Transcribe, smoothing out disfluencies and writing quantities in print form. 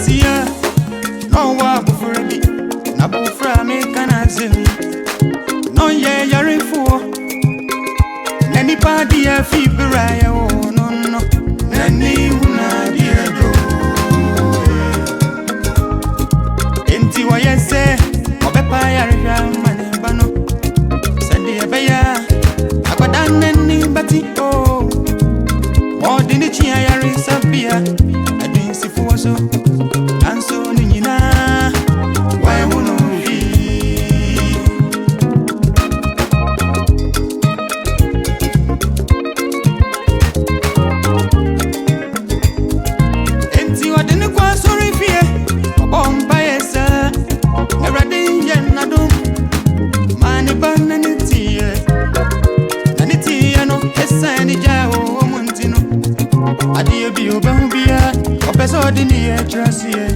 Asia, no wa bufurabi, na bufura me kanazim. No ye yarifo, nani pa dia fibra ya oh no no, nani una dia do. Enti wa yese, obepa yarifya mane bano. Sadi abeya, akwada nani bati oh. Odini chia yari sabia, adin sifu waso. Anso nina, why wono fi? Enti wadini kwa sorry fie, bomba yesa. Neradin yen nadum, mani bana nitie, nanitie no esa ni jao muntino. Adiye bi obehubia, opeso dini e trasiye.